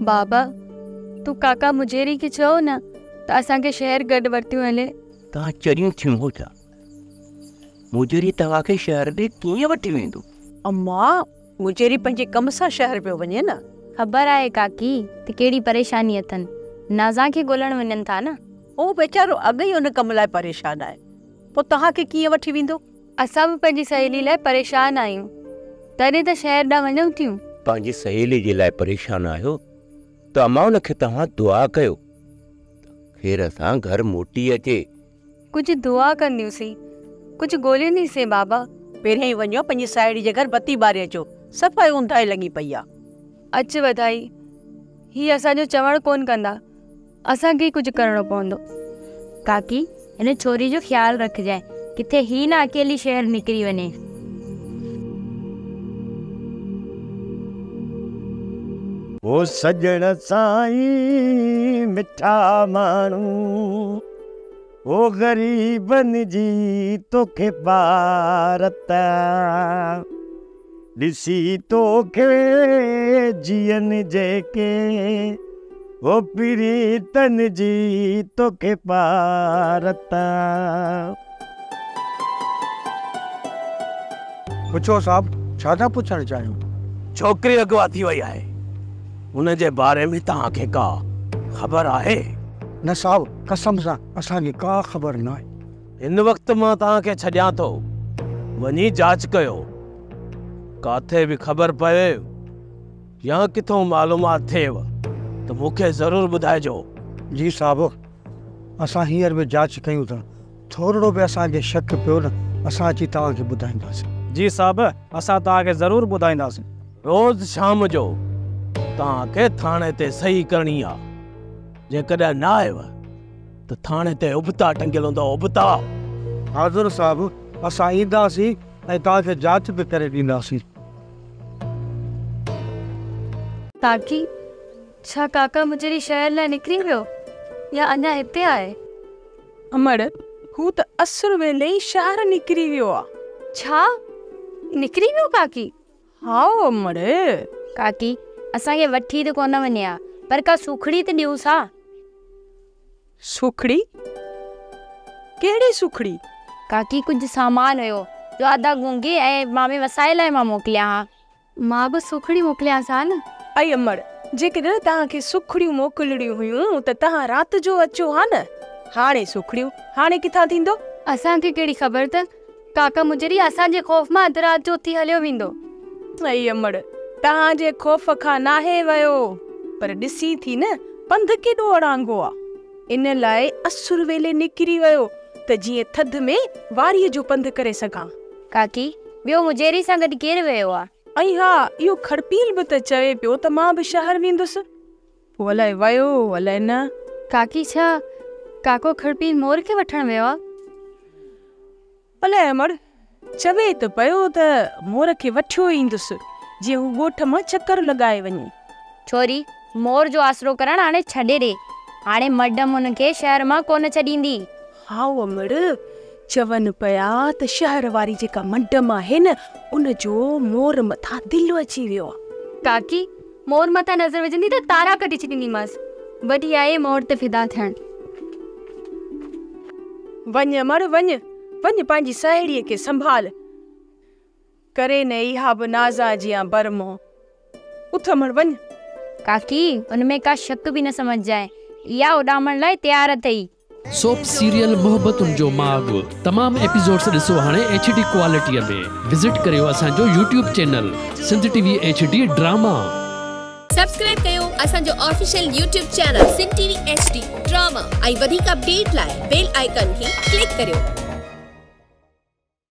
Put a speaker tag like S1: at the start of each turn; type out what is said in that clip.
S1: बाबा तू काका मुजेरी के चओ न त असांखे शहर गॾु वरतियूं हले।
S2: तव्हां चरियूं थियूं हो छा? मुजेरी तव्हांखे शहर ॾे कीअं वठी वेंदो?
S3: अम्मा मुजेरी पंहिंजे कम सां शहर पियो वञे न।
S1: ख़बर आहे काकी त कहिड़ी परेशानी अथनि, नाज़ा खे ॻोल्हण वञनि था न।
S3: ओ बेचारो अॻु ई उन कम लाइ परेशान आहे, पोइ तव्हांखे कीअं वठी वेंदो?
S1: असां बि पंहिंजी सहेली लाइ परेशान आहियूं, तॾहिं त शहर ॾांहुं वञूं थियूं।
S2: पंहिंजी सहेली जे लाइ परेशान आहियो त अम्मा उनखे तव्हां दुआ कयो ख़ैर असां घर मोटी अचे।
S1: कुझु दुआ कंदियूंसीं, कुझु ॻोल्हींदीसीं बाबा।
S3: पहिरियों ई वञो पंहिंजी साहेड़ी जे घर बत्ती ॿारे अचो, सफ़ाई ऊंधाई लॻी पई आहे।
S1: अच वधाई, हीअ असांजो चवणु कोन कंदा, असांखे कुझु करणो पवंदो। काकी हिन छोरी जो ख़्यालु रखजांइ, किथे ही न अकेली शहर निकिरी वञे।
S4: ओ सजण साईं मिठा माण्हू, ओ ग़रीबनि जी तोखे भारत, ॾिसी तोखे जियनि जेके, ओ प्रीतनि जी तोखे भारत।
S5: पुछो साहब, छा था पुछणु चाहियो?
S2: छोकिरी अगवा थी वई आहे, उन जे बारे में तव्हांखे का ख़बर आहे?
S5: न साहब, कसम सां असांखे का ख़बर न आहे।
S2: हिन वक़्तु मां तव्हांखे छॾियां थो, वञी जांच कयो, काथे बि ख़बर पए या किथों मालूमात थिएव त मूंखे ज़रूरु ॿुधाइजो।
S5: जी साहब, असां हींअर बि जांच कयूं था, थोरो बि असांखे शक पियो न असां अची तव्हांखे ॿुधाईंदासीं।
S6: जी साहब, असां तव्हांखे ज़रूरु ॿुधाईंदासीं।
S2: रोज़ शाम जो तव्हांखे थाणे ते सही करणी आहे, जेकॾहिं न आयव त थाणे ते उबता टंगियल हूंदो, उबता।
S5: हाज़ुर साहब, असां ईंदासीं ऐं तव्हांखे जांच बि करे ॾींदासीं।
S1: काकी छा काका मुजेरी शहर लाइ निकिरी वियो या अञा हिते आहे?
S3: अमड़ हू त असुर वेले ई शहर निकिरी वियो आहे।
S1: छा निकिरी वियो काकी?
S3: हा अमड़,
S1: काकी असांखे वठी त कोन वञे हा, पर का सुखड़ी त ॾियूंसि हा।
S3: सुखड़ी? कहिड़ी सुखड़ी?
S1: काकी कुझु सामान हुयो जो आधा गूंगे ऐं मामे वसाए लाइ मां मोकिलिया हा। मां बि सुखड़ी मोकिलियांसि हा न।
S3: आई अमड़, जेकॾहिं तव्हांखे सुखड़ियूं मोकिलणियूं हुयूं त तव्हां राति जो अचो हा न। हाणे सुखड़ियूं हाणे किथां थींदो?
S1: असांखे कहिड़ी ख़बर त काका मुजेरी असांजे ख़ौफ़ मां अधु राति जो उथी हलियो वेंदो।
S3: आई अमड़, तव्हांजे ख़ौफ़ खां नाहे वियो, पर ॾिसी थी न पंधु केॾो अड़ांगो आहे, इन लाइ असुर वेले निकिरी वियो त जीअं थधि में वारीअ जो पंधु करे सघां।
S1: काकी ॿियो मुजेरी सां गॾु केरु वियो आहे?
S3: ऐं हा, इहो खड़पील बि त चवे पियो त मां बि शहर वेंदुसि, पोइ अलाए वियो अलाए न।
S1: काकी छा काको खड़पील मोर खे वठण वियो आहे?
S3: अलाए अमड़, चवे त पियो त मोर खे वठियो ईंदुसि, जीअं हू ॻोठ मां चकर लॻाए वञे।
S1: छोरी मोर जो आसरो करण हाणे छॾे ॾे, हाणे मडम हुनखे शहर मां कोन छॾींदी।
S3: हा अमड़, चवनि पिया त शहर वारी जेका मडम आहे न, उन जो मोर मथां दिलि अची वियो आहे।
S1: काकी मोर मथां नज़र विझंदी त तारा कढी छॾींदीमांसि, वठी आहे मोर ते फिदा थियण।
S3: वञ अमड़ वञ, वञ पंहिंजी साहेड़ीअ खे संभाल, करे न इहा बि नाज़ा जियां बरमो। उथ अमड़ वञ।
S1: काकी उनमें का शक बि न समझ जाए, इहा उॾामण लाइ तैयार अथई।
S7: सोप सीरियल मोहब्बतुनि जो माग तमाम एपिसोड्स ॾिसो हाणे HD क्वालिटीअ में। विजिट करियो असांजो YouTube channel Sindh TV HD drama.
S8: Subscribe कयो असांजो official YouTube channel Sindh TV HD drama ऐं वधीक अपडेट लाइ बेल आइकन खे क्लिक करियो।